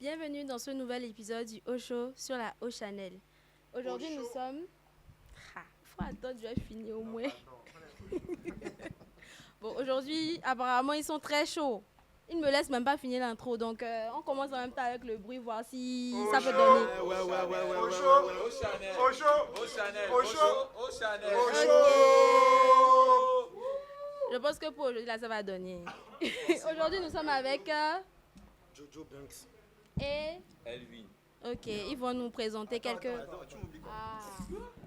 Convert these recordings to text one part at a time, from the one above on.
Bienvenue dans ce nouvel épisode du Osho sur la O Channel. Aujourd'hui, nous sommes... faut attendre, je vais finir au moins. Bon, aujourd'hui, apparemment, ils sont très chauds. Ils ne me laissent même pas finir l'intro, donc on commence en même temps avec le bruit, voir si ça peut donner. Ouais. Au Chanel. Je pense que pour aujourd'hui, là, ça va donner. Aujourd'hui, nous sommes avec... Jojo Banks. Et... Elvin. Ok, ils vont nous présenter quelques... Attends, tu m'oublies quoi?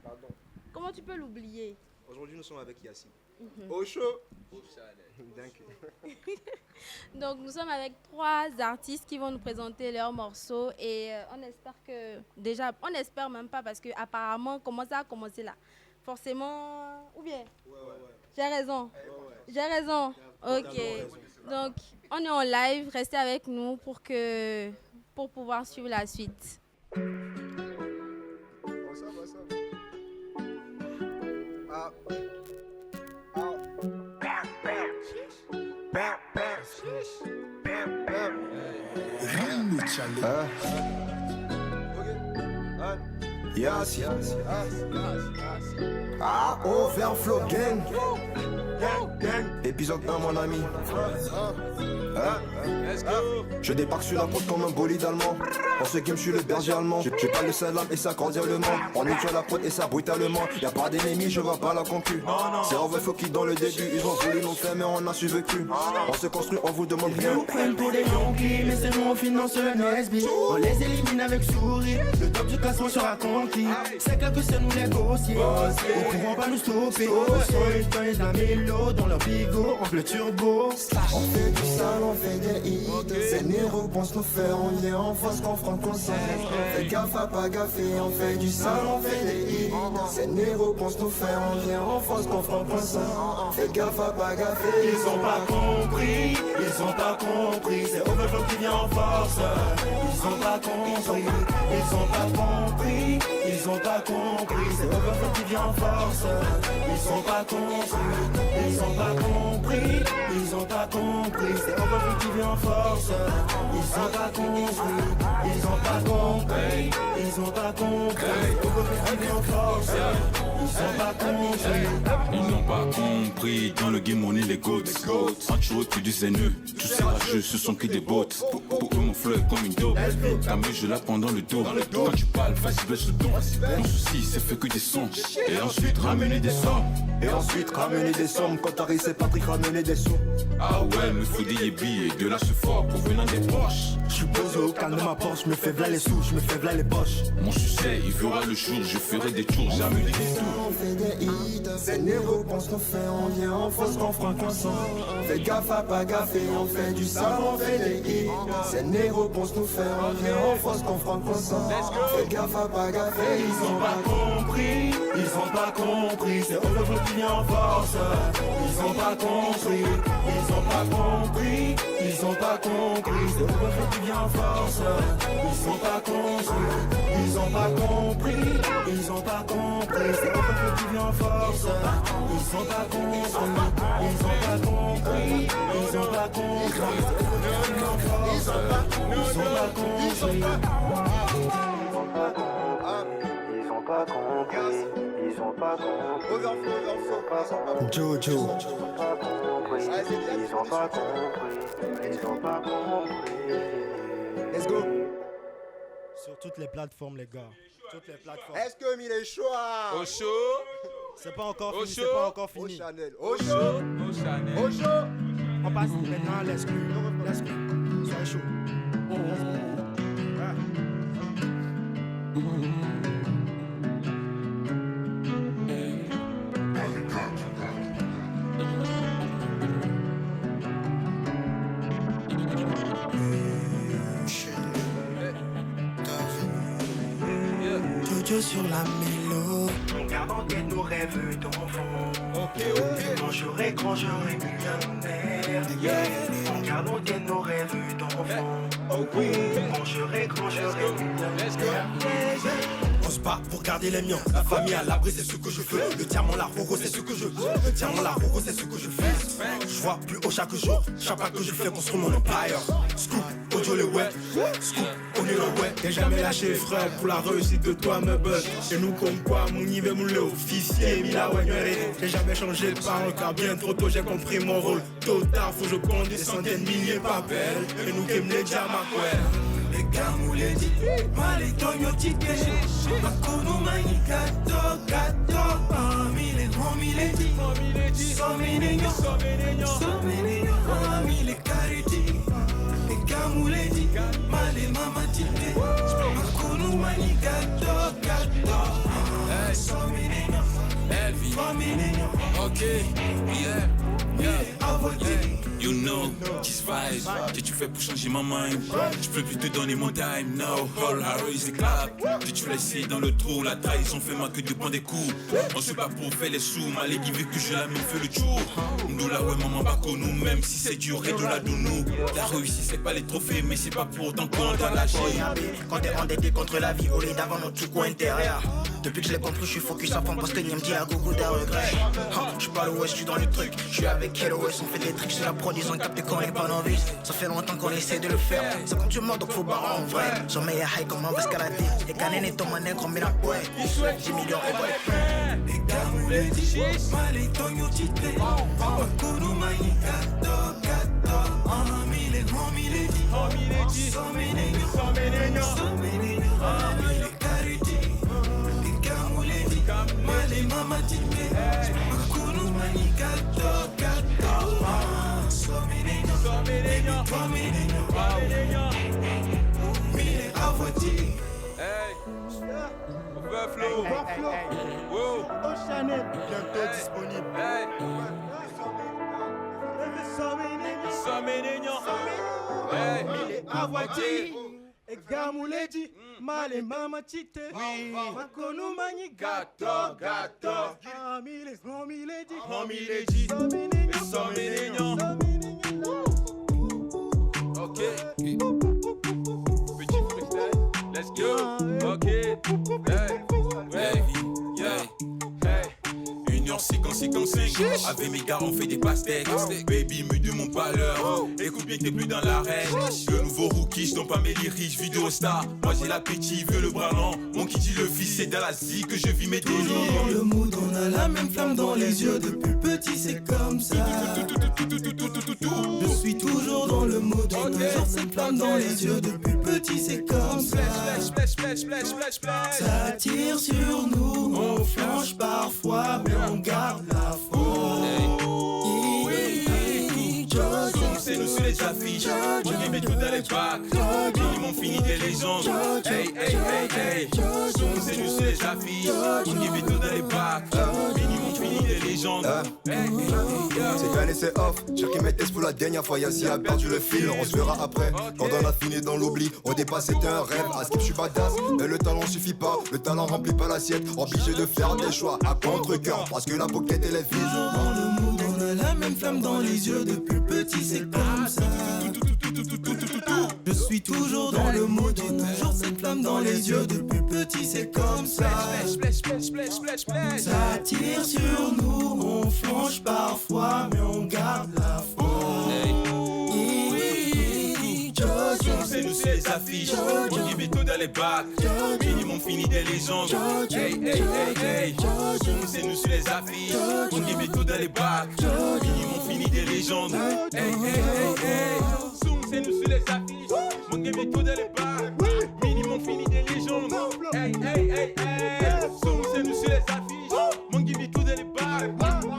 Pardon. Comment tu peux l'oublier? Aujourd'hui, nous sommes avec Yassi. Au Chanel. Donc, nous sommes avec 3 artistes qui vont nous présenter leurs morceaux et on espère que... Déjà, on espère même pas parce que apparemment, comment ça a commencé là? Forcément... Ou bien? Ouais. J'ai raison. Ouais. J'ai raison. Ok. raison. Donc, on est en live. Restez avec nous pour pouvoir suivre la suite. Ça va. Yes. Overflow gang. Épisode 1 mon ami. Let's go. Je débarque sur la côte comme un bolide allemand. En ce game je suis le berger allemand. J'ai pas le salam et ça cordialement. On est sur la côte et ça brutalement. Y'a pas d'ennemis, je vois pas la concu. C'est Overflow qui dans le début. Ils ont voulu nous faire mais on a survécu. On se construit, on vous demande rien. Ils nous prennent pour des Yankees, mais c'est nous on finance le Nesby. On les élimine avec sourire, le top du classement sera conquis. C'est clair que c'est nous les gossiers, ils pourront pas nous stopper. Son étant les amélos dans leur bigot, on le turbo. On fait du sale, on fait des hits. Ces néros pensent nous faire, on vient en face qu'on fera conscience. Fais gaffe à pas gaffer, on fait du sale, on fait des hits. Ces néros pensent nous faire, on vient en face qu'on fera conscience. Fais gaffe à pas gaffer. Ils ont pas compris, c'est Overflow qui vient en force. Ils ont pas compris, c'est Overflow qui vient en force. Ils ont pas compris, c'est Overflow qui vient en force. Ils ont pas compris, c'est Overflow qui vient en force. Ils n'ont pas compris, dans le game on est les goats. Ancho que des haineux, tous ces rageux ce sont que des bots. Pour eux mon flow est comme une dope. Ta main je la prends dans le dos. Quand tu parles, vas-y baisse le ton. Mon souci c'est fait que des sons. Et ensuite ramener des sommes. Et ensuite ramener des sommes. Quand t'arrives c'est Patrick ramener des sous. Ah ouais, me faut des yébis et de là ce fort provenant des poches. Je suis posé au calme de ma Porsche, je me fais v'là les sous, je me fais v'là les poches. Mon succès il verra le jour, je ferai des tours, jamais des détours. On fait des hits, ces néros pensent nous faire, on vient en force qu'on fera consent. Fais gaffe à pas gaffer, on fait du sale, on fait des hits. Ces néros pensent nous faire, on vient en force qu'on fera consent. Fais gaffe à pas gaffer, Ils ont pas compris, c'est Overflow qui vient en force. Ils ont pas compris, c'est Overflow qui vient en force. Ils ont pas compris, c'est Overflow qui vient en force. Ils ont pas compris, c'est Overflow qui vient en force. Ils ont pas compris. Jojo. Ils ont pas compris. Let's go. Sur toutes les plateformes, les gars. Toutes les plateformes. Est-ce que il est chaud? Au chaud. C'est pas encore Au fini, chaud. c'est pas encore Au fini. Chanel. Au Chanel. On passe maintenant à l'exclu. Soyez chaud. Jojo sur la mélo. On garde en tête nos rêves d'enfant. Quand j'aurai millionnaire. On garde en tête nos rêves d'enfant. Quand j'aurai millionnaire. On se bat pour garder les miens. La famille à l'abri, c'est ce que je veux. Le diamant, la roro, c'est ce que je veux. Le diamant, la roro, c'est ce que je fais. Je vois plus haut chaque jour. Chaque pas que je fais construire mon empire. Scoop, audio les web. Scoop, T'es jamais lâché frère pour la réussite de toi me bug. Et nous comme quoi mon niveau mon officier Mila Wanyere. J'ai jamais changé de parole car bien trop tôt j'ai compris mon rôle. Tôt ou tard faut que je compte des centaines milliers pas belles. Et nous qui me les diamakwell. Les gars mouledi, malitonyo tike. Makono mani gato gato. Mille grand miledi, so menenyo, mille cariti. Les gars mouledi, male mama tike. Makono mani gato gato. So menenyo, so menenyo. Ok, yeah. Yeah. You know, this vibe, qu'est-ce que tu fais pour changer ma mind? Je peux plus te donner mon time, now, all arrows is clap. Tu laissé dans le trou, la trahison fait ma queue de prendre des coups. On se bat pour faire les sous, mal qui veut que je la même fait le tour. Nous là ouais maman pas qu'on nous, même si c'est dur et de la de nous. La réussite c'est pas les trophées, mais c'est pas pour autant qu'on t'a lâché. Quand t'es endetté contre la vie, au lieu d'avoir notre tout intérieur. Depuis que je l'ai compris, je suis focus à fond parce que Niam dit à gogo d'un regret. Je suis pas le West, je suis dans le truc. Je suis avec KLOS, on fait des tricks sur la prod, ils ont capté qu'on est pas novice. Ça fait longtemps qu'on essaie de le faire. Ça compte du mort donc faut barrer en vrai. J'en mets high comme on va escalader. Et Canen et ton manin comme il a ouais. 10 millions et pas les plus. Les gars mouledi, malitonyo tike. Makono mani gato gato. Mille grand miledi, so menenyo, mille cariti. Les gars mouledi, male mama tike. Makono mani gato gato. So menenyo, mille avoti. Hey, Overflow. Wow. Chanel, bientôt disponible. Hey, Somenenyo. Hey, Avati, Egamuledi, Male Mama Chite, Makono Mani gato, gato. Mille grand miledi, Somenenyo. Ok. Petit freestyle. Let's go. Ok. Hey, Hey, yeah. hey. Union 55. Avec mes gars on fait des pastèques. Baby me demande pas l'heure. Écoute bien que t'es plus dans l'arène. Le nouveau rookie, je pas mes lyriques. Vidéo star, moi j'ai l'appétit, veux le bras lent. Mon qui dit le fils, c'est dans la zie que je vis mes délires. Dans le mood, on a la même flamme dans les yeux. Depuis petit, c'est comme ça. Je suis toujours dans le mood, on a toujours cette flamme dans les yeux. Depuis petit, c'est comme ça. Ça tire sur nous, on flanche parfois, mais on garde la foi. C'est nous sur les affiches, on y met tout dans les bacs. Minimum fini des légendes. Hey, hey, hey, hey. C'est nous sur les affiches, on y met tout dans les bacs. Minimum fini des légendes. Hey, hey, hey. C'est qu'un essai off, chacun met test pour la dernière fois. Yassi a perdu le fil, on se verra après. Quand on a fini dans l'oubli, au départ c'était un rêve. À skip, je suis badass, mais le talent suffit pas. Le talent remplit pas l'assiette, obligé de faire des choix à contre-cœur. Parce que la pocket elle est vide. Dans le mood, on a la même flamme dans les yeux. Depuis petit, c'est comme ça. Je suis toujours dans le mood, on a toujours cette flamme dans les yeux. Depuis petit, c'est comme ça. Ça tire sur nous, on flanche parfois, mais on garde la foi. C'est nous sur les affiches, on y met tout dans les bacs. Minimum fini des légendes. Hey, hey, hey, hey. C'est nous sur les affiches, on y met tout dans les bacs. Minimum fini des légendes. Hey, hey, hey, hey. C'est nous sur les affiches, on y met tout dans les bacs. Minimum fini des légendes. Hey, hey, hey, hey. C'est nous sur les affiches, on y met tout dans les bacs.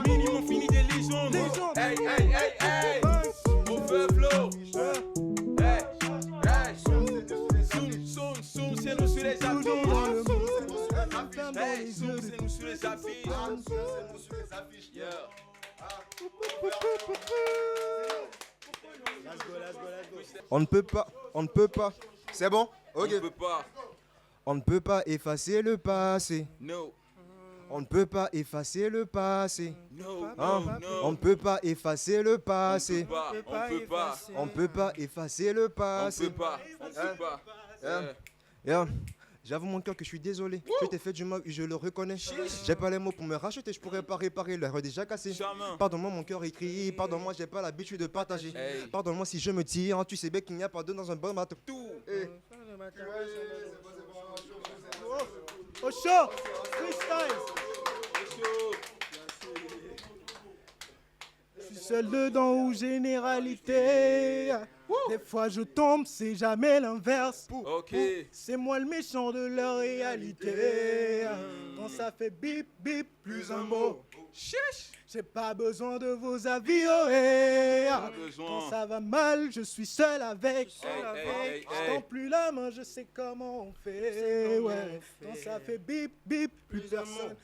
Minimum fini des légendes. Hey, hey, hey, hey. Overflow. Hey, hey. Soon, c'est nous sur les affiches. Hey, soon, c'est nous sur les affiches. Yeah. On ne peut pas. C'est bon? Ok. On peut pas. On ne peut pas effacer le passé. No. On ne peut pas effacer le passé. No. Hein? No. On ne peut pas effacer le passé. On peut pas. On ne peut pas effacer le On passé. peut pas. On peut pas. Yeah. J'avoue mon cœur que je suis désolé. Je t'ai fait du mal, je le reconnais. J'ai pas les mots pour me racheter, je pourrais pas réparer l'heure déjà cassée. Charmant. Pardonne-moi mon cœur écrit, pardonne-moi j'ai pas l'habitude de partager. Hey. Pardonne-moi si je me tire, tu sais bien qu'il n'y a pas deux dans un bon bateau. Tout. Eh. chaud. Freestyle. Je suis seul dedans ou généralité. Des fois je tombe, c'est jamais l'inverse. Ok. C'est moi le méchant de leur réalité. Quand ça fait bip bip, plus un mot. J'ai pas besoin de vos avis, oh, hey. Quand ça va mal, je suis seul avec. Je tends plus la main, je sais comment on fait. Ouais. Quand ça fait bip bip, plus personne.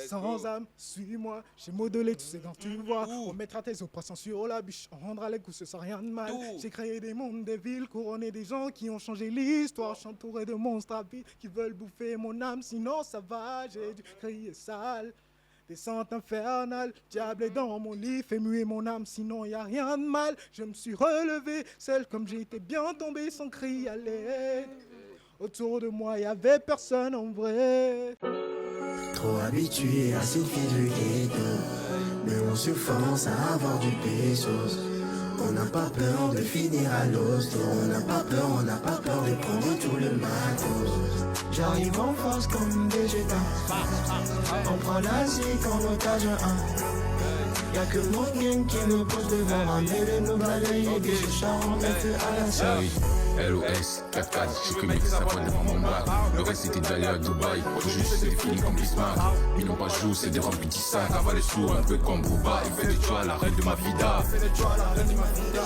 Sans âme, suis-moi, j'ai modelé tous ces dents, tu vois. On mettra tes oppressions sur la bûche, on rendra les coups, ce sera rien de mal. J'ai créé des mondes, des villes, couronné des gens qui ont changé l'histoire. Je suis entouré de monstres à vie qui veulent bouffer mon âme, sinon ça va, j'ai dû crier sale. Descente infernale, diable est dans mon lit, fais muer mon âme, sinon y a rien de mal. Je me suis relevé, seul comme j'étais bien tombé sans cri à l'aide. Autour de moi y avait personne en vrai. Trop habitué à cette vie du ghetto, mais on se force à avoir du pesos. On n'a pas peur de finir à l'hosto. On n'a pas peur de prendre tout le matos. J'arrive en force comme Vegeta. On prend l'Asie en otage Y'a que mon gang qui me pose devant. Ramener nous balayer, des chants, des feux à la salle. LOS, 4-4, je connais que ça va devant mon bac. Le reste c'était d'aller à Dubaï, juste c'est des filles comme Bismarck. Ils n'ont pas joué, c'est des remplis de sacs. Avaler sourd, un peu comme Booba. Il fait de toi la reine de ma vida.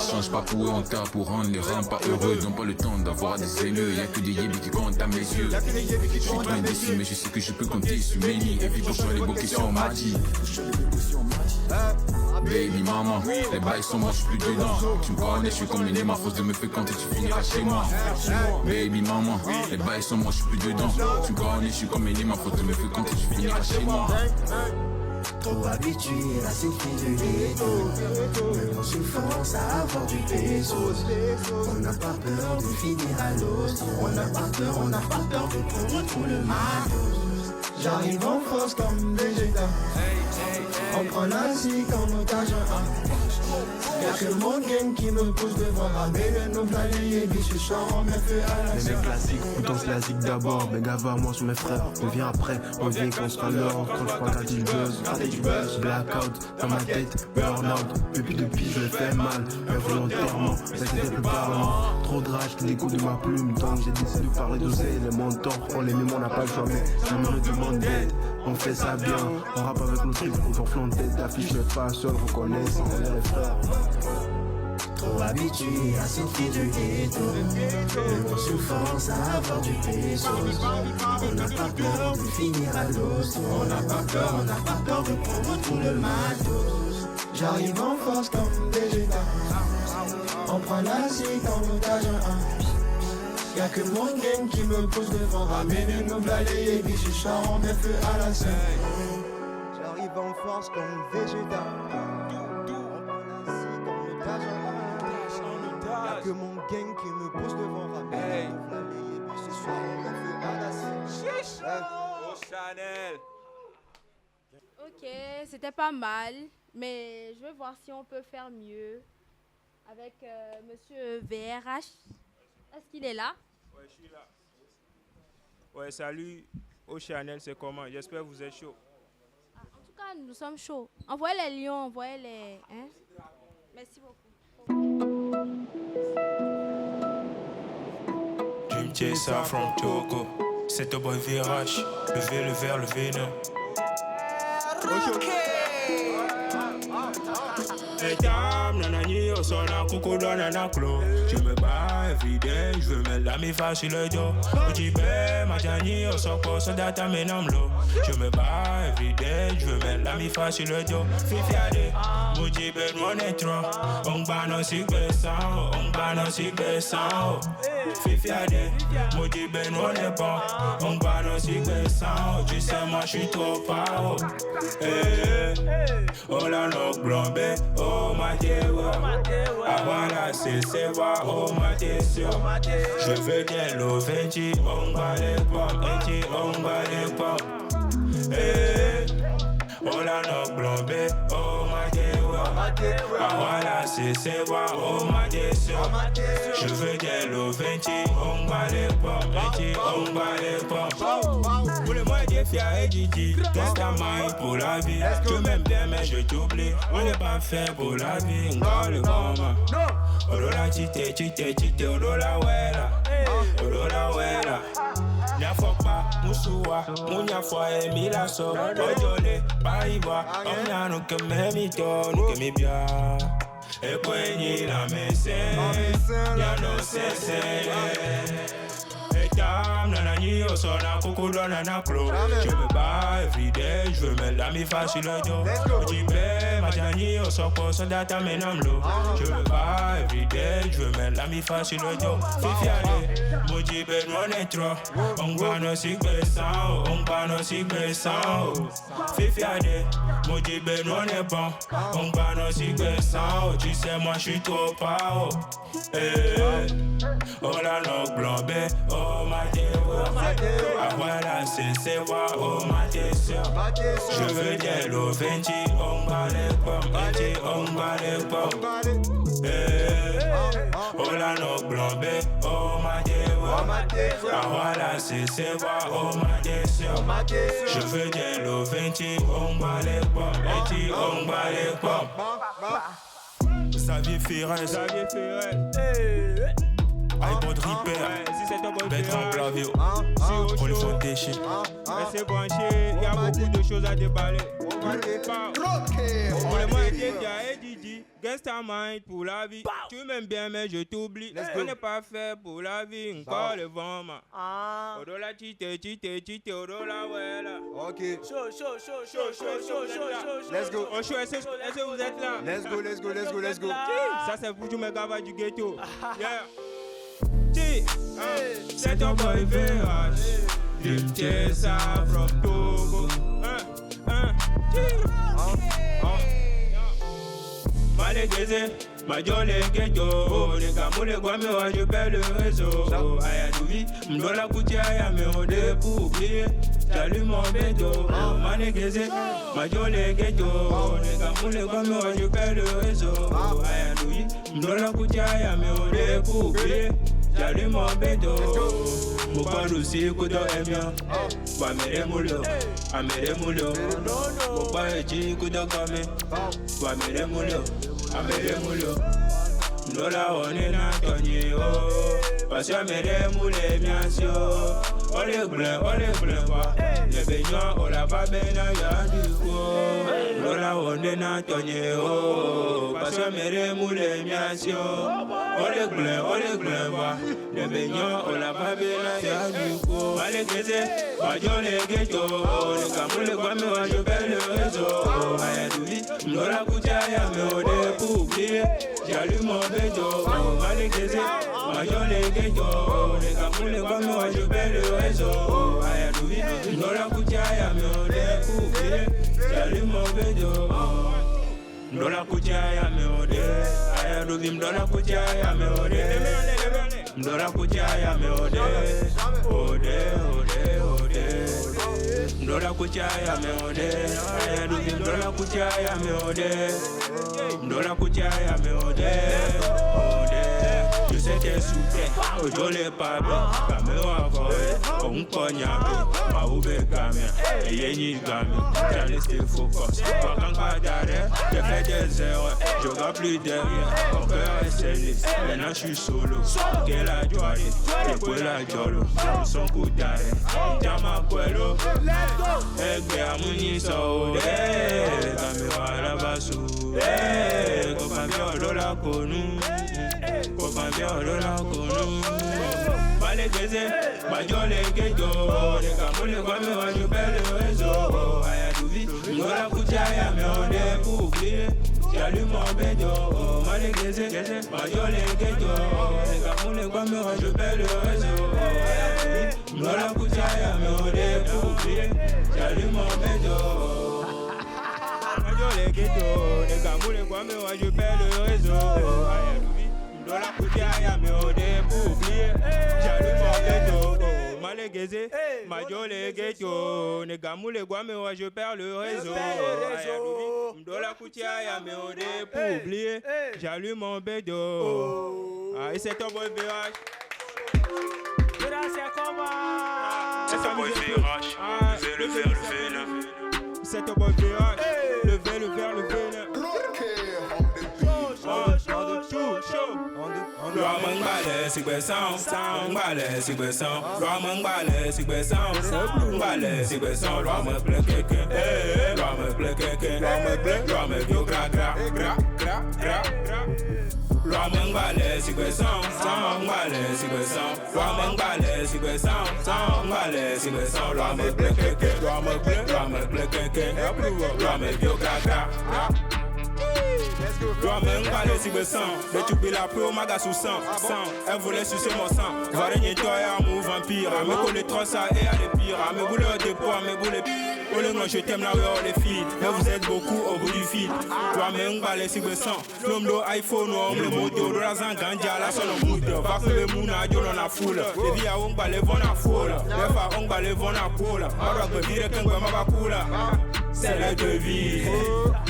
Change pas pour eux, on tape pour rendre les reins pas heureux. Ils n'ont pas le temps d'avoir des haineux. Y'a que des yébis qui comptent à mes yeux. Je suis trop indécis, mais je sais que je peux compter sur Méni. Et puis pour toi les beaux questions m'a dit. Baby maman, les bails sont moi, je suis plus dedans. Tu me connais, je suis comme une aimant, à force de me faire compter, tu finiras chez moi. Baby maman, les bails sont moi, je suis plus dedans. Tu me connais, je suis comme une aimant, à force de me faire compter, tu finiras chez moi. Trop habitué à ces filles de ghetto, mais on se force à avoir du pesos. On n'a pas peur de finir à l'os. On n'a pas peur de prendre tout le matos. J'arrive en force comme Vegeta. On prend l'Asie en otage Y'a que mon gang qui me pousse devant. Ramener nos balayer, biche chant, mes feux à la salle. Les mecs classiques, on danse la zig d'abord. Mais gava à moi sur mes frères, on vient après. On vient quand on sera l'or. Quand je crois qu'à du buzz, blackout dans ma tête, burn-out. Depuis je le fais mal, involontairement. Mais c'était plus parlant. Trop de rage qui découle de ma plume. Donc j'ai décidé de parler d'oseille. Les mentors, on les met, on n'a pas le choix. Mais ça me demande d'aide. On fait ça bien, on rappe avec nos tripes, on gonfle en tête d'affiche, mais pas seul, reconnaissant, on est les frères. Trop habitué à cette vie du ghetto, mais on se force à avoir du pesos. On n'a pas peur de finir à l'os. On n'a pas peur de prendre tout le matos. J'arrive en force comme Vegeta. On prend l'Asie en otage Y'a que mon gang qui me pousse devant. Ramener nos balayer, biche chant, mes feux à la scène. J'arrive en force comme Vegeta. Y'a que mon gang qui me pousse devant. Ramener nos balayer, biche chant, mes feux à la scène. Oh Chanel. Ok, c'était pas mal, mais je vais voir si on peut faire mieux avec monsieur VRH. Est-ce qu'il est là? Ouais, je suis là. Ouais, salut. Au Chanel, c'est comment? J'espère que vous êtes chaud. Ah, en tout cas, nous sommes chauds. Envoyez les lions, envoyez les... Hein? Merci beaucoup. Dream Chaser from Togo. C'est au boy VRH. Levez le verre, levez le. Hey dame, nanani, au sol, un coucou dans un clos. Je me bats everyday, je veux mettre la mi-fa sur le dos. Ojibé, Majani, au sol, pour soldat, mais non, l'eau. Je me bats everyday, je veux mettre la mi-fa sur le dos. Fifiade, Ojibé, on est trop. On bat nos signes, on bat nos signes, Fifiade, Ojibé, on est bon. On bat nos signes, tu sais, moi, je suis trop pao. Oh la no blombe, oh ma dewa. Avant la CCWA, oh ma décio. Je veux des lots, 20, on va les pommes, 20, on va les pommes. Oh la no blombe, oh ma dewa. Avant la CCWA, oh ma décio. Je veux des lots, 20, on va les pommes, 20, on va les pommes. Pour le mois Fier et Gigi, teste ta main pour la vie. Tu m'aimes bien mais je t'oublie. On n'est pas fait pour la vie. Encore le moment. Orola chite, chite, chite, orola wela. Orola wela. Nya fokpa, musuwa, munya fwa e milaso. Ojole, paiwa, omnya nuke memito, nuke mibia. E kwenye la mesen, ya no sese. Nanani, au son à coco dans un clos. Je me bats everyday, je veux mettre la mi facile le dos. Je dis, Matani, au son pour son data, mais non, l'eau. Je me bats everyday, je veux mettre la mi facile le dos. Fifi, allez, mon jibbe, on est trop. On va nos signes sans, on va nos signes sans. Fifi, allez, mon jibbe, on est bon. On va nos signes sans. Tu sais, moi, je suis trop pas. Oh la no globé, oh ma voilà c'est voir, oh ma je veux dire le 20, on va les pommes, on va les pommes. Oh la no globé, oh ma voilà c'est voir, oh ma je veux dire le 20, on va les pommes, on va les pommes. Xavier Ferret, iPod Reaper, Bertrand Blavio, Rolly Foundation. Restez branchés, il y a beaucoup de choses à déballer. Pour le moins, Fier et Gigi, Gangsta Mind pour la vie. Tu m'aimes bien, mais je t'oublie. On n'est pas fait pour la vie. Encore le vent, ma. Odola chite, chite, odola wela. Ok. Chaud. Let's go. Oh, chaud, est-ce que vous êtes là? Let's go. Ça, c'est pour tous mes gars du ghetto. Yeah. C'est ton boy VH. Dream Chaser from Togo. Malégazé, ma jole ghetto. Les gars, les guames, je perds le réseau. Ayadouvi, m'dola koutia, ya me ode pour oublier. J'allume mon bédo. Malégazé, ma jole ghetto. Les gars, les guames, je perds le réseau. Ayadouvi, m'dola koutia, ya me ode pour oublier. J'allume mon bédo. Mon père aussi, couteau est bien. Bah, mère moulot, amère moulot. Mon père est dit, couteau comme. Bah, mère moulot, amère moulot. Nola, on est là, Tony, oh. Parce que mère moulé, bien sûr. On les blin, va. Les baignants, on l'a pas bien, y'a du coup. Nola, on est là, Tony, oh. Parce que mère moulé, bien sûr. On les blin, va. Les baignants, on l'a pas bien, y'a du coup. Malégazé, ma jole ghetto. Les camous, les guames, je perds le réseau. Ayadouvi, m'dola koutia, y'a me ode pour oublier. J'allume mon bédo. Malégazé, ma jole ghetto. Les camous, les guames, je perds le réseau. Ayadouvi, m'dola koutia, y'a me ode pour oublier. J'allume mon bédo. M'dola koutia, y'a me ode. Ayadouvi, m'dola koutia, y'a me ode. M'dola koutia, y'a me ode. Ode. M'dola koutia, y'a me ode. Ayadouvi, m'dola koutia, y'a me ode. M'dola koutia, y'a me ode. Je sais t'es soufflé, je l'ai pas bien. Caméra forêt, on cognable. Ma oube gamin, et yéni gamin. J'en resté focus, pas qu'en cas d'arrêt. J'ai fait des erreurs, je vois plus derrière. Mon cœur est scellé, maintenant je suis solo. Quelle a joie, et pour la jolo. Son coup d'arrêt, Jama Puelo. Egbe amuni saode, caméra la bassou. Copain violo la conu. Copain violo la conu. Malégazé, ma jole ghetto. Les camous, les guames, je perds le réseau. Ayadouvi, m'dola koutia, ya me ode pour oublier. J'allume mon bédo. Malégazé, ma jole ghetto. Les camous, les guames, je perds le réseau. Ayadouvi, m'dola koutia, ya me ode pour oublier. J'allume mon bédo. Ma jole ghetto. Les camous, les guames, je perds le réseau. Ayadouvi, m'dola koutia, ya me ode pour oublier. J'allume mon bédo. Malégazé, ma jole ghetto. Les camous, les guames, je perds le réseau. Ayadouvi, m'dola koutia, ya me ode pour oublier. J'allume mon bédo. Et c'est ton boy VH. C'est ton boy VH, le verre, le venin. C'est un bon VH, le verre, le verre, le venin. Roman Ballet, Sigbeson, Sound Ballet, Sigbeson, Roman Ballet, Sigbeson, Ballet, Sigbeson, Roman Blekeke, Roman Blekeke, Roman Bio Gra Gra Gra Gra Gra Gra. Roman Ballet, Sigbeson, Sound Ballet, Sigbeson, Roman Ballet, Sigbeson, Sound Ballet, Sigbeson, Roman Blekeke, Roman Blekeke, Roman Bio Gra Gra Gra. Romain Ballet si besan, le tubi la peu au maga sous sang, elle voulait sucer mon sang. Varigné toi et amour vampire, me coller trop ça et à des pires, me bouler au dépôt, me bouler. Oh le je t'aime là où les filles, mais vous êtes beaucoup au bout du fil. Romain Ballet si besan, l'homme de iPhone, l'homme le moto, le razan ganja, la sonne au bout de va que le mouna, yo l'on a foule. Les vies à on ballet vont à foule, les femmes on ballet vont à cool. Alors que vire qu'un peu ma coula. C'est la devise.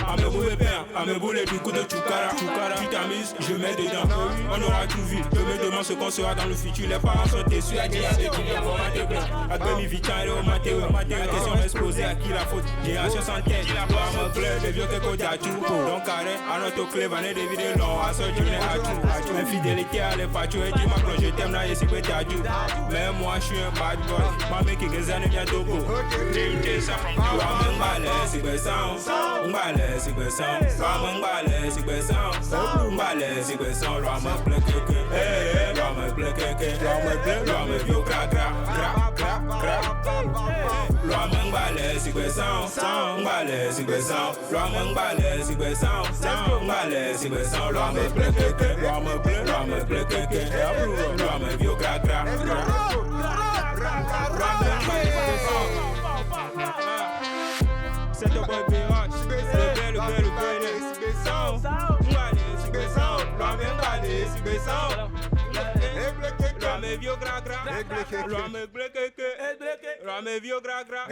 À me bouler bien, à me bouler du coup de Chukara. Tu t'amuses, je mets dedans. On aura tout vu. Je me demande ce qu'on sera dans le futur. Les parents sont déçus. À dire avec qui les moments de blanc. À demi vitant et au matin. La question est posée à qui la faute. Génération sans tête. Voir mon bleu, les vieux que côté à tout. Donc carré, à notre clé, vanné des vidéos longs. À ce tu n'es à tout. Infidélité à l'effacture. Et dis-moi que je t'aime là et si peut-être à tout. Mais moi je suis un bad boy. Ma mec qui gagne bien Togo. T'es ça from Togo. Sigbeson, Ballet, Sigbeson, Roman Ballet, Sigbeson, Ballet, Sigbeson, Roman Blekeke, Roman Blekeke, Roman Bio Gra Gra Gra Gra Gra. Roman Ballet, Sigbeson, Ballet, Sigbeson, Roman Ballet, Sigbeson, Ballet, Sigbeson, Roman Blekeke, Roman Blekeke, Roman Bio Gra Gra Gra. C'est un boy BH, le bel, Sigbeson, Ballet, Sigbeson, Romain Ballet, Sigbeson, Romain Bio Gra Gra, Romain Blekeke, Romain Bio Gra Gra,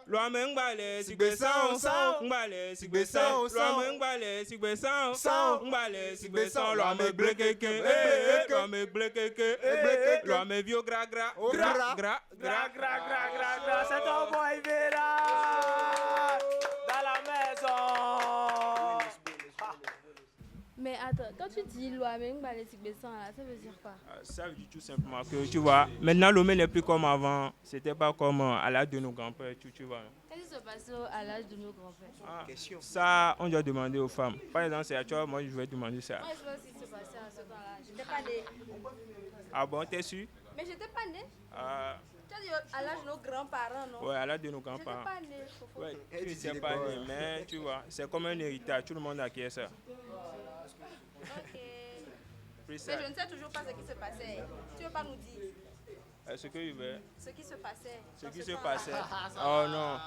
Romain Ballet, Sigbeson, Ballet, Sigbeson, Romain Ballet, Sigbeson, Ballet, Sigbeson, Romain Blekeke, Romain Blekeke, Romain Bio Gra Gra, Gra Gra Gra Gra Gra. C'est un boy BH. Mais attends, quand tu dis Loameng Ballet Sigbeson, ça veut dire quoi? Ça veut dire tout simplement que, tu vois, maintenant l'homme n'est plus comme avant. C'était pas comme à l'âge de nos grands-pères, tu vois. Qu'est-ce qui se passe à l'âge de nos grands-pères? Ça, on doit demander aux femmes. Par exemple, c'est à toi, moi je vais demander ça. Moi, je sais pas ce qui se passait à ce temps-là. J'étais pas née. Ah bon, t'es sûr? Mais j'étais pas née. Tu as dit à l'âge de nos grands-parents, non? Ouais, à l'âge de nos grands-parents. J'étais pas née. Ouais, tu n'étais pas né, mais tu vois, c'est comme un héritage. Tout le monde acquiert ça. Ok. Mais je ne sais toujours pas ce qui se passait. Tu veux pas nous dire? Ce que je veux. Ce qui se passait. Ce qui se passait. Oh non.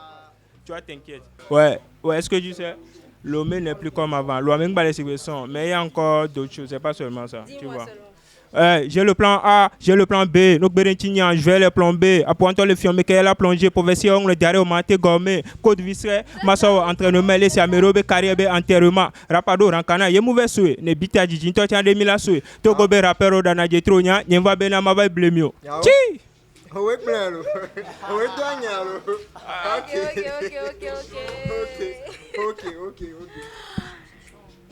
Tu vois, t'inquiète. Ouais, est-ce que tu sais? L'homme n'est plus comme avant. L'homme balai Sigbeson, mais il y a encore d'autres choses. C'est pas seulement ça. Dis-moi tu vois. seulement. J'ai le plan A, j'ai le plan B. Donc, je vais le plan B. Après, on le film qui est la plongée pour voir si on le diarrhée au maté gommé. Code viscère, masso entraînement, laissez à mérobe, carrière, enterrement. Rapado, rancana, yé mauvais souhait. Ne bita dijin, toi, tiens, des mille souhait. Togobe, rappero, dana, jetronia, n'y va bien à ma baille blémio. Chi! Oui, plein. Oui, Ok.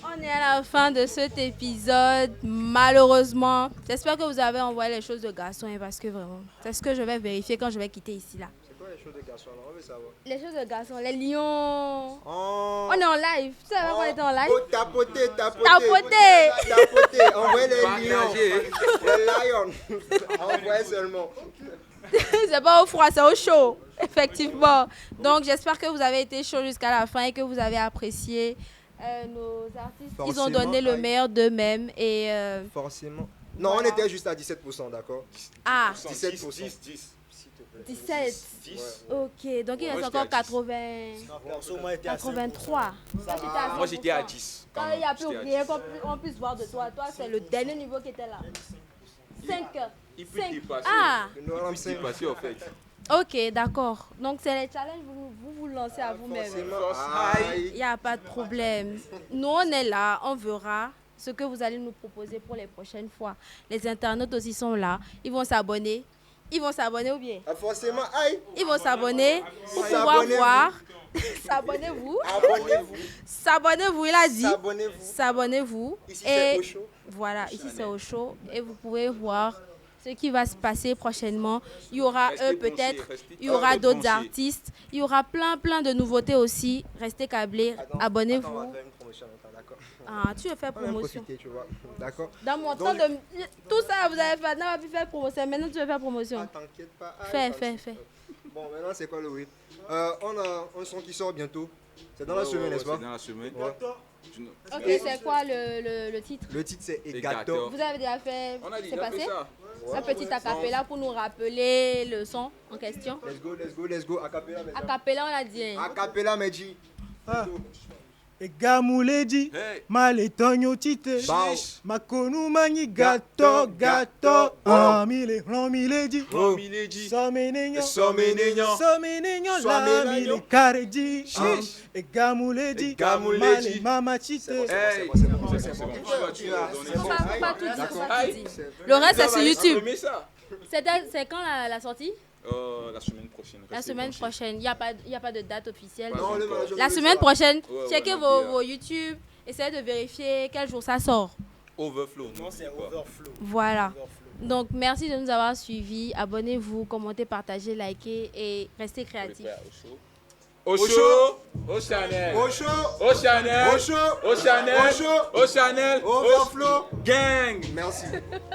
On est à la fin de cet épisode, malheureusement. J'espère que vous avez envoyé les choses de garçon, parce que vraiment, c'est ce que je vais vérifier quand je vais quitter ici là. C'est quoi les choses de garçon là? On veut savoir. Les choses de garçon, les lions. Oh. On est en live. Tu savais qu'on était en live? Oh, tapoter. Envoyez les lions. Les lions. Envoyez seulement. C'est pas au froid, c'est au chaud, effectivement. Donc j'espère que vous avez été chaud jusqu'à la fin et que vous avez apprécié nos artistes. Forcément, ils ont donné le meilleur d'eux-mêmes et forcément. Non, voilà. On était juste à 17%, d'accord? Ah, 17%. 17. Ouais. Ok, donc il reste encore 83. Moi j'étais à 10. Quand il n'y a plus rien qu'on puisse voir de toi, c'est le dernier niveau qui était là. 5. Il peut dépasser. Ah. Il peut dépasser en fait. Ok, d'accord. Donc c'est les challenges, vous lancez à vous-même. Il n'y a pas de problème. Nous, on est là, on verra ce que vous allez nous proposer pour les prochaines fois. Les internautes aussi sont là, ils vont s'abonner. ils vont s'abonner ou bien? Forcément, aïe. Ils vont s'abonner pour pouvoir S'abonnez-vous. voir. S'abonnez-vous. Abonnez-vous. S'abonnez-vous, il a dit. S'abonnez-vous. S'abonnez-vous. Ici, c'est au show. Voilà, ici c'est au show. Et vous pouvez voir ce qui va se passer prochainement. Il y aura eux peut-être, il y aura d'autres artistes. Il y aura plein de nouveautés aussi. Restez câblés, abonnez-vous. Attends, on va faire une promotion maintenant, d'accord? Ah, tu veux faire On va même promotion. profiter, tu vois. D'accord? Dans mon Donc, temps de... Tout ça, vous avez fait. On n'a pas pu faire promotion. Maintenant, tu veux faire promotion. T'inquiète pas. Fais. Bon, maintenant, c'est quoi le oui? On a un son qui sort bientôt. C'est dans la semaine, n'est-ce pas? C'est dans la semaine. Ouais. Ok, c'est quoi le titre? Le titre, c'est Egator. Egator. Vous avez déjà fait... On a C'est déjà fait passé ça. Un petit acapella pour nous rappeler le son en question. Let's go. Acapella, mes Acapella, on a dit. Hein. Acapella, Medji. Egamuledi, Hey. maletonyo tite, Bao. makonu mani gato, amile, romiledi, somenenyo, la mile karedi, egamuledi, male mama tite. Hey. Faut pas tout dire. Le reste, c'est sur YouTube. C'est quand la sortie? La semaine prochaine. La semaine prochaine. Il n'y a pas de date officielle. Non, La semaine prochaine, Ouais, checkez vos YouTube. Essayez de vérifier quel jour ça sort. Overflow. Non, c'est Overflow. Voilà. Donc, merci de nous avoir suivis. Abonnez-vous, commentez, partagez, likez et restez créatifs. Au show, au Chanel, Au show. au Chanel, Au show. au Chanel, Au show. au Chanel, Overflow. gang. Merci.